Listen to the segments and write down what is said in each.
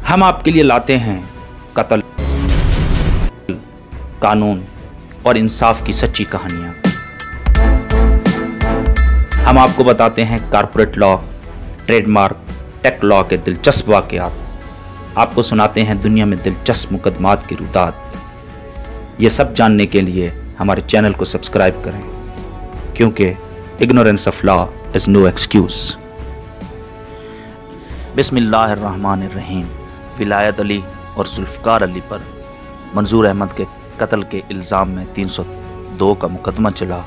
हम आपके लिए लाते हैं कत्ल, कानून और इंसाफ की सच्ची कहानियां। हम आपको बताते हैं corporate law, trademark, tech law के दिलचस्प वाकयात। आपको सुनाते हैं दुनिया में दिलचस्प मुकदमात की रुदात। ये सब जानने के लिए हमारे चैनल को सब्सक्राइब करें, क्योंकि ignorance of law is no excuse. बिस्मिल्लाहिर्रहमानिर्रहीम। विलायत अली और जुल्फ़कार अली पर मंजूर अहमद के कत्ल के इल्ज़ाम में 302 का मुकदमा चला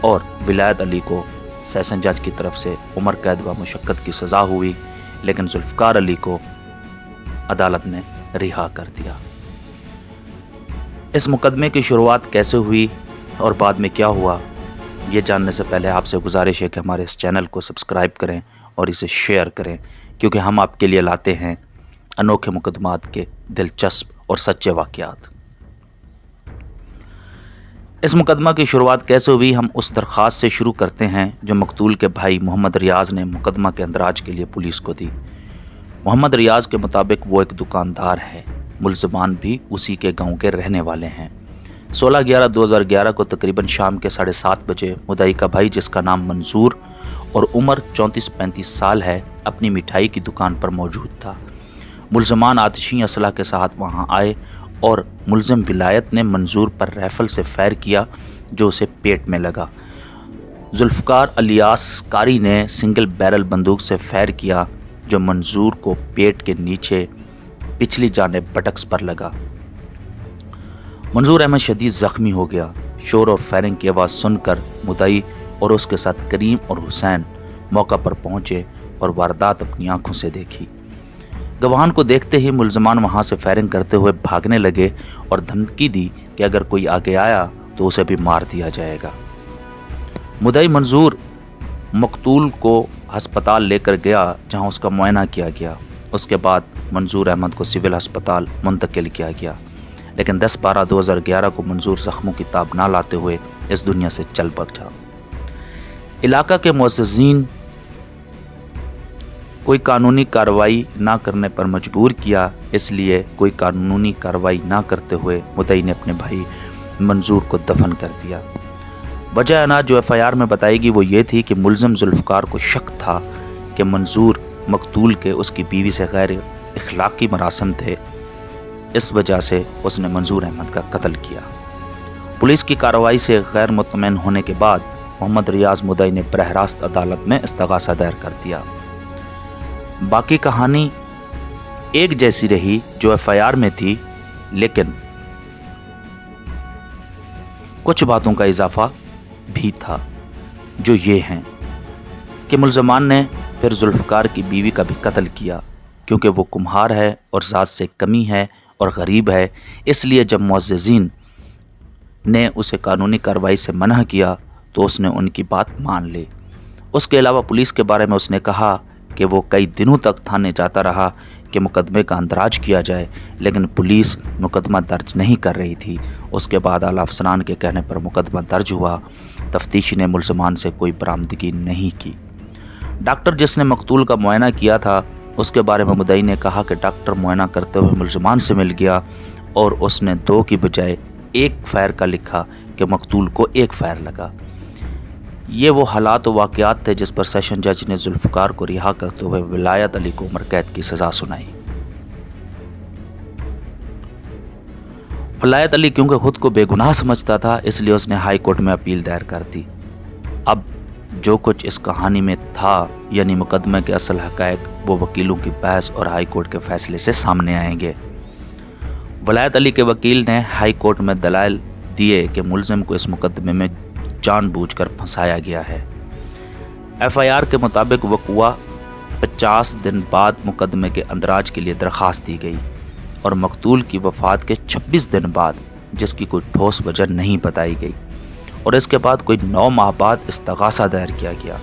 और विलायत अली को सेशन जज की तरफ से उम्र कैद व मुशक्क़त की सज़ा हुई, लेकिन जुल्फ़कार अली को अदालत ने रिहा कर दिया। इस मुकदमे की शुरुआत कैसे हुई और बाद में क्या हुआ, ये जानने से पहले आपसे गुजारिश है कि हमारे इस चैनल को सब्सक्राइब करें और इसे शेयर करें, क्योंकि हम आपके लिए लाते हैं अनोखे मुकदमात के दिलचस्प और सच्चे वाक़यात। इस मुकदमा की शुरुआत कैसे हुई, हम उस दरख्वास्त से शुरू करते हैं जो मकतूल के भाई मोहम्मद रियाज़ ने मुकदमा के अंदराज के लिए पुलिस को दी। मोहम्मद रियाज़ के मुताबिक वो एक दुकानदार है, मुल्ज़मान भी उसी के गांव के रहने वाले हैं। 16/11/2011 को तकरीबन शाम के 7:30 बजे मुदई का भाई, जिसका नाम मंसूर और उम्र 34-35 साल है, अपनी मिठाई की दुकान पर मौजूद था। मुल्ज़मान आतिशी असलह के साथ वहां आए और मुल्ज़िम विलायत ने मंसूर पर राइफल से फायर किया, जो उसे पेट में लगा। जुल्फ़कार अलियास कारी ने सिंगल बैरल बंदूक से फायर किया, जो मंसूर को पेट के नीचे पिछली जानिब बटक्स पर लगा। मंसूर अहमद शदीद ज़ख्मी हो गया। शोर और फायरिंग की आवाज़ सुनकर मुदई और उसके साथ करीम और हुसैन मौका पर पहुंचे और वारदात अपनी आंखों से देखी। गवाहान को देखते ही मुल्ज़मान वहां से फायरिंग करते हुए भागने लगे और धमकी दी कि अगर कोई आगे आया तो उसे भी मार दिया जाएगा। मुदई मंसूर मकतूल को हस्पताल लेकर गया, जहां उसका मुआयना किया गया। उसके बाद मंसूर अहमद को सिविल अस्पताल मुंतकिल किया गया, लेकिन 10/12/2011 को मंसूर ज़ख्मों की ताब ना लाते हुए इस दुनिया से चल बचा। इलाका के मुअज़्ज़िज़ीन कोई कानूनी कार्रवाई ना करने पर मजबूर किया, इसलिए कोई कानूनी कार्रवाई ना करते हुए मुदई ने अपने भाई मंसूर को दफन कर दिया। वजह अना जो FIR में बताएगी वो ये थी कि मुल्ज़िम जुल्फ़कार को शक था कि मंसूर मकतूल के उसकी बीवी से गैर इखलाकी मरासम थे, इस वजह से उसने मंसूर अहमद का कत्ल किया। पुलिस की कार्रवाई से गैर मुतमईन होने के बाद मोहम्मद रियाज़ मुदई ने बरह रास्त अदालत में इस्तग़ासा दायर कर दिया। बाकी कहानी एक जैसी रही जो FIR में थी, लेकिन कुछ बातों का इजाफा भी था, जो ये हैं कि मुल्ज़मान ने फिर जुल्फ़कार की बीवी का भी कत्ल किया, क्योंकि वो कुम्हार है और ज़ात से कमी है और गरीब है। इसलिए जब मुअज़्ज़िज़ीन ने उसे कानूनी कार्रवाई से मना किया तो उसने उनकी बात मान ली। उसके अलावा पुलिस के बारे में उसने कहा कि वो कई दिनों तक थाने जाता रहा कि मुकदमे का अंदराज किया जाए, लेकिन पुलिस मुकदमा दर्ज नहीं कर रही थी। उसके बाद आला अफसरान के कहने पर मुकदमा दर्ज हुआ। तफ्तीशी ने मुल्ज़मान से कोई बरामदगी नहीं की। डॉक्टर जिसने मकतूल का मुआयना किया था, उसके बारे में मुदई ने कहा कि डॉक्टर मुआयना करते हुए मुल्ज़मान से मिल गया और उसने 2 की बजाय 1 फायर का लिखा कि मकतूल को 1 फायर लगा। ये वो हालात व वाक़यात थे जिस पर सेशन जज ने जुल्फ़कार को रिहा करते हुए विलायत अली को उम्र कैद की सज़ा सुनाई। विलायत अली क्योंकि खुद को बेगुनाह समझता था, इसलिए उसने हाई कोर्ट में अपील दायर कर दी। अब जो कुछ इस कहानी में था, यानी मुकदमे के असल हक़ाइक़, वो वकीलों की बहस और हाई कोर्ट के फैसले से सामने आएंगे। विलायत अली के वकील ने हाई कोर्ट में दलाइल दिए कि मुल्ज़िम को इस मुकदमे में जानबूझकर फंसाया गया है। FIR के मुताबिक वक़ुआ 50 दिन बाद मुकदमे के अंदराज के लिए दरख्वास्त दी गई और मकतूल की वफ़ात के 26 दिन बाद, जिसकी कोई ठोस वजह नहीं बताई गई, और इसके बाद कोई 9 माह बाद इस्तग़ासा दायर किया गया,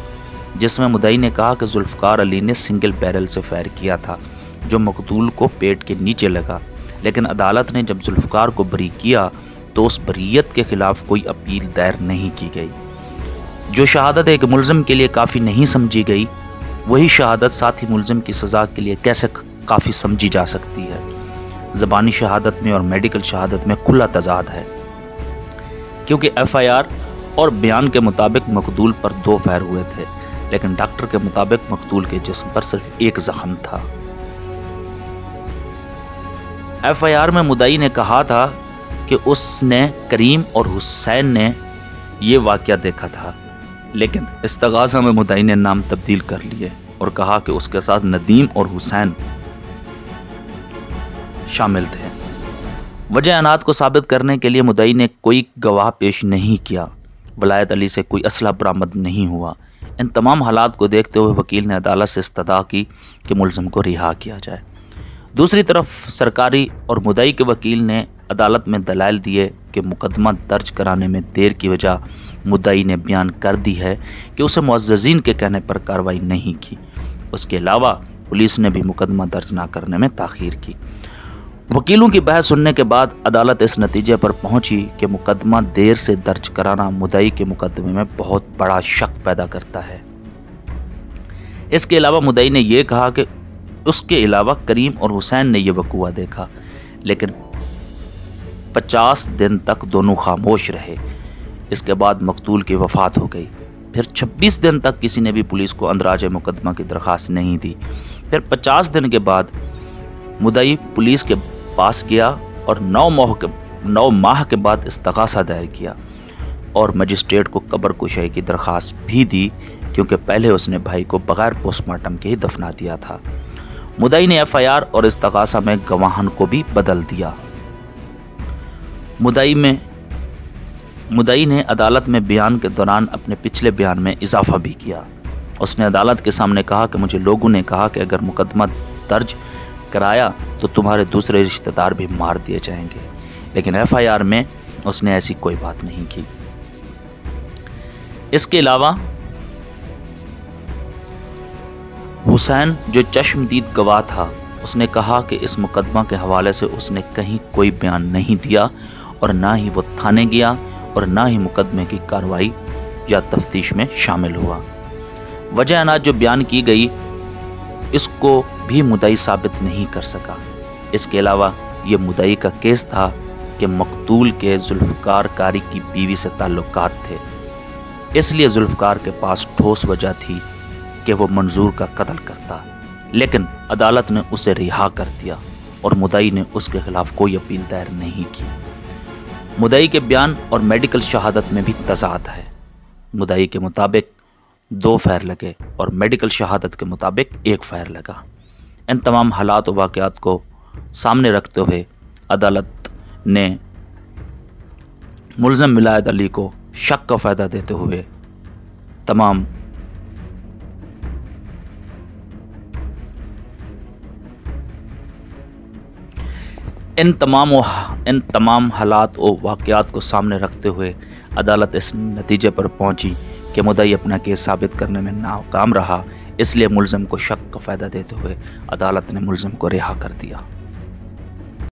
जिसमें मुदई ने कहा कि जुल्फ़कार अली ने सिंगल बैरल से फायर किया था, जो मकतूल को पेट के नीचे लगा। लेकिन अदालत ने जब जुल्फ़कार को बरी किया तो उस बरीयत के खिलाफ कोई अपील दायर नहीं की गई। जो शहादत एक मुल्ज़िम के लिए काफ़ी नहीं समझी गई, वही शहादत साथी मुल्ज़िम की सज़ा के लिए कैसे काफ़ी समझी जा सकती है। ज़बानी शहादत में और मेडिकल शहादत में खुला तजाद है, क्योंकि FIR और बयान के मुताबिक मकतूल पर 2 फायर हुए थे, लेकिन डॉक्टर के मुताबिक मकतूल के जिस्म पर सिर्फ 1 जख्म था। FIR में मुद्दई ने कहा था कि उसने करीम और हुसैन ने ये वाक़या देखा था, लेकिन इस्तगासा में मुद्दई ने नाम तब्दील कर लिए और कहा कि उसके साथ नदीम और हुसैन शामिल थे। वजह अनात को साबित करने के लिए मुद्दई ने कोई गवाह पेश नहीं किया। वलायत अली से कोई असला बरामद नहीं हुआ। इन तमाम हालात को देखते हुए वकील ने अदालत से इस्तदा की कि मुलज़िम को रिहा किया जाए। दूसरी तरफ सरकारी और मुद्दई के वकील ने अदालत में दलाइल दिए कि मुकदमा दर्ज कराने में देर की वजह मुद्दई ने बयान कर दी है कि उसे मुअज़्ज़ज़ीन के कहने पर कार्रवाई नहीं की। उसके अलावा पुलिस ने भी मुकदमा दर्ज न करने में ताख़ीर की। वकीलों की बहस सुनने के बाद अदालत इस नतीजे पर पहुंची कि मुकदमा देर से दर्ज कराना मुद्दई के मुकदमे में बहुत बड़ा शक पैदा करता है। इसके अलावा मुद्दई ने यह कहा कि उसके अलावा करीम और हुसैन ने यह वक़ूआ देखा, लेकिन 50 दिन तक दोनों खामोश रहे। इसके बाद मकतूल की वफ़ात हो गई। फिर 26 दिन तक किसी ने भी पुलिस को अंदराज मुकदमा की दरख्वास्त नहीं दी। फिर 50 दिन के बाद मुद्दई पुलिस के पास गया और 9 माह के बाद इस्तगासा दायर किया और मजिस्ट्रेट को कब्र कुशाई की दरख्वास्त भी दी, क्योंकि पहले उसने भाई को बगैर पोस्टमार्टम के ही दफना दिया था। मुद्दई ने FIR और इस्तगासा में गवाहन को भी बदल दिया। मुद्दई ने अदालत में बयान के दौरान अपने पिछले बयान में इजाफा भी किया। उसने अदालत के सामने कहा कि मुझे लोगों ने कहा कि अगर मुकदमा दर्ज कराया तो तुम्हारे दूसरे रिश्तेदार भी मार दिए जाएंगे, लेकिन FIR में उसने ऐसी कोई बात नहीं की। इसके अलावा हुसैन, जो चश्मदीद गवाह था, उसने कहा कि इस मुकदमा के हवाले से उसने कहीं कोई बयान नहीं दिया और ना ही वो थाने गया और ना ही मुकदमे की कार्रवाई या तफ्तीश में शामिल हुआ। वजह अनाज जो बयान की गई इसको भी मुद्दई साबित नहीं कर सका। इसके अलावा ये मुद्दई का केस था कि मकतूल के जुल्फ़कार कारी की बीवी से ताल्लुकात थे, इसलिए जुल्फ़कार के पास ठोस वजह थी कि वो मंजूर का कत्ल करता, लेकिन अदालत ने उसे रिहा कर दिया और मुद्दई ने उसके खिलाफ कोई अपील दायर नहीं की। मुद्दई के बयान और मेडिकल शहादत में भी तज़ाद है। मुद्दई के मुताबिक 2 फायर लगे और मेडिकल शहादत के मुताबिक 1 फायर लगा। इन तमाम हालात और वाक़यात को सामने रखते हुए अदालत ने मुलज़िम विलायत अली को शक का फ़ायदा देते हुए इन तमाम हालात और वाक़यात को सामने रखते हुए अदालत इस नतीजे पर पहुंची कि मुद्दई अपना केस साबित करने में नाकाम रहा, इसलिए मुलज़िम को शक का फ़ायदा देते हुए अदालत ने मुलज़िम को रिहा कर दिया।